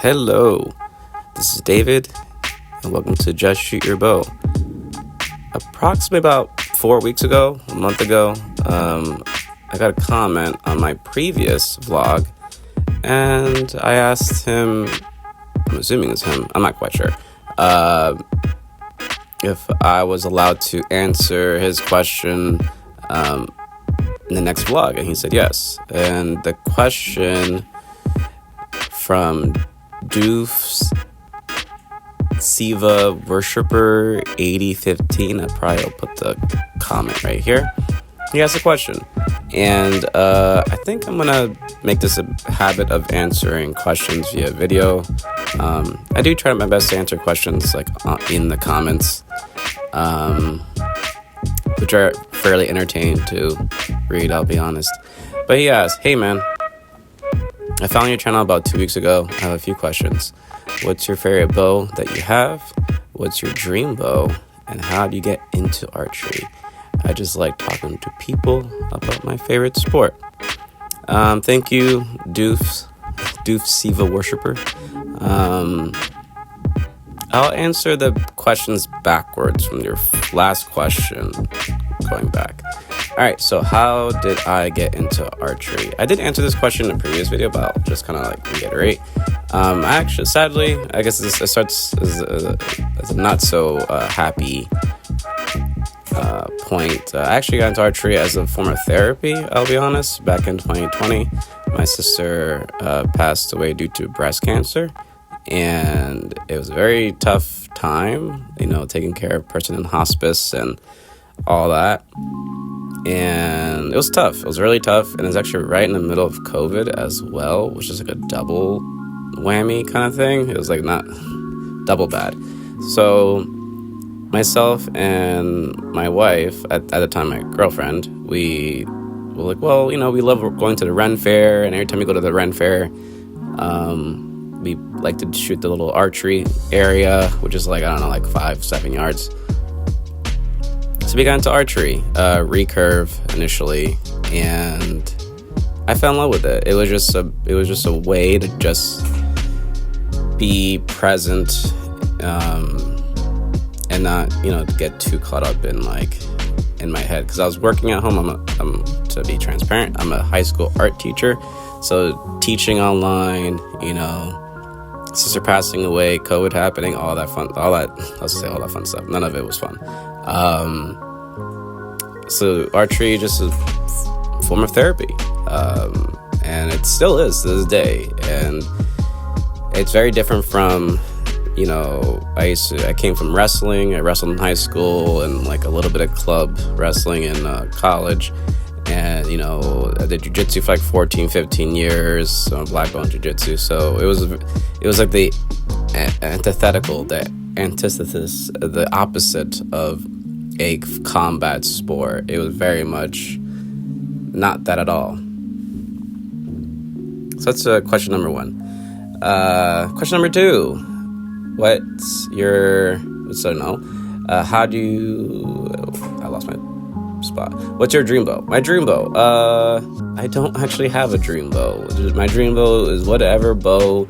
Hello, this is David, and welcome to Just Shoot Your Bow. Approximately about 4 weeks ago, a month ago, I got a comment on my previous vlog, and I asked him, I'm assuming it's him, I'm not quite sure, if I was allowed to answer his question in the next vlog, and he said yes. And the question from Doof's Siva Worshipper 8015, I probably will put the comment right here. He asked a question, and I think I'm gonna make this a habit of answering questions via video. I do try my best to answer questions like in the comments, which are fairly entertaining to read, I'll be honest. But he asked, "Hey man, I found your channel about 2 weeks ago. I have a few questions. What's your favorite bow that you have? What's your dream bow? And how do you get into archery? I just like talking to people about my favorite sport." Thank you, Doof Siva Worshipper. I'll answer the questions backwards from your last question, going back. All right, so how did I get into archery? I did answer this question in a previous video, but I'll just kind of like reiterate. I actually, sadly, I guess it starts as a not so happy point. I actually got into archery as a form of therapy, I'll be honest. Back in 2020, my sister passed away due to breast cancer, and it was a very tough time, taking care of a person in hospice and all that. And it was tough. It was really tough, and it's actually right in the middle of COVID as well, which is like a double whammy kind of thing. It was like not double bad. So myself and my wife, at the time my girlfriend, we were like, well, we love going to the Ren Fair, and every time we go to the Ren Fair, we like to shoot the little archery area, which is like 5-7 yards. So we got into archery, recurve initially, and I fell in love with it. It was just a way to just be present, and not get too caught up in my head, because I was working at home. I'm to be transparent, I'm a high school art teacher, so teaching online, sister passing away, COVID happening, all that fun stuff. None of it was fun. So archery just a form of therapy, and it still is to this day, and it's very different from I came from wrestling. I wrestled in high school and like a little bit of club wrestling in college, and I did jiu-jitsu for like 14-15 years, so black belt jiu-jitsu. So it was like the antithesis, the opposite of a combat sport. It was very much not that at all. So that's question number one. Question number two. How do you... I lost my spot. What's your dream bow? My dream bow. I don't actually have a dream bow. My dream bow is whatever bow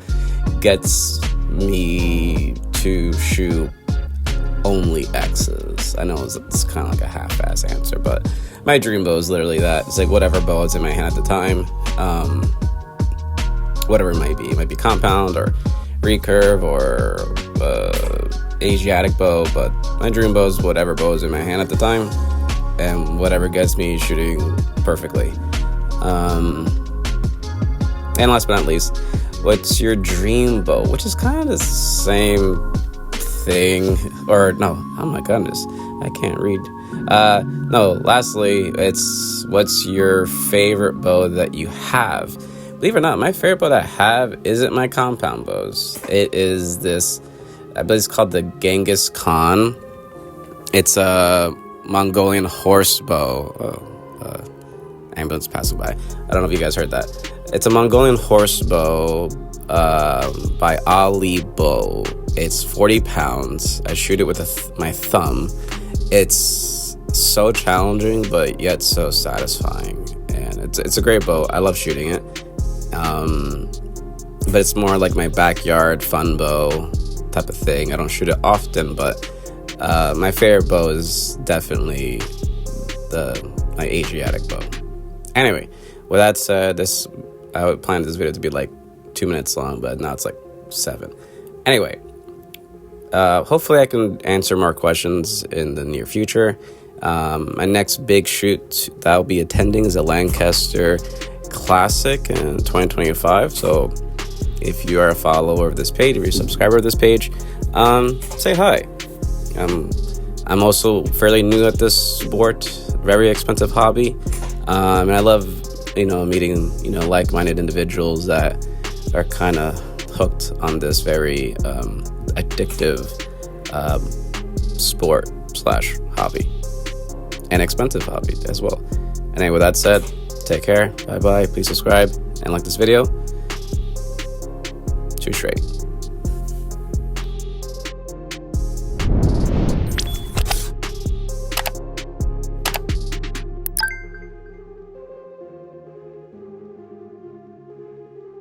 gets me to shoot only X's. I know it's kind of like a half-ass answer, but my dream bow is literally that. It's like whatever bow is in my hand at the time. Whatever it might be. It might be compound or recurve or Asiatic bow, but my dream bow is whatever bow is in my hand at the time, and whatever gets me shooting perfectly. And last but not least, what's your dream bow? Which is kind of the same thing, or no, oh my goodness, I can't read. Lastly, it's what's your favorite bow that you have? Believe it or not, my favorite bow that I have isn't my compound bows. It is this, I believe it's called the Genghis Khan. It's a Mongolian horse bow. Ambulance passing by. I don't know if you guys heard that. It's a Mongolian horse bow by Ali Bow. It's 40 pounds. I shoot it with my thumb. It's so challenging, but yet so satisfying. And it's a great bow. I love shooting it. but it's more like my backyard fun bow type of thing. I don't shoot it often, but my favorite bow is definitely my Asiatic bow. Anyway, with that said, I would plan this video to be like 2 minutes long, but now it's like 7. Anyway, hopefully I can answer more questions in the near future. My next big shoot that I'll be attending is a Lancaster Classic in 2025. So if you are a follower of this page, or you're a subscriber of this page, say hi. I'm also fairly new at this sport, very expensive hobby, and I love, meeting, like-minded individuals that are kind of hooked on this very addictive sport / hobby, and expensive hobby as well. Anyway, with that said, take care, bye-bye, please subscribe and like this video. Too straight.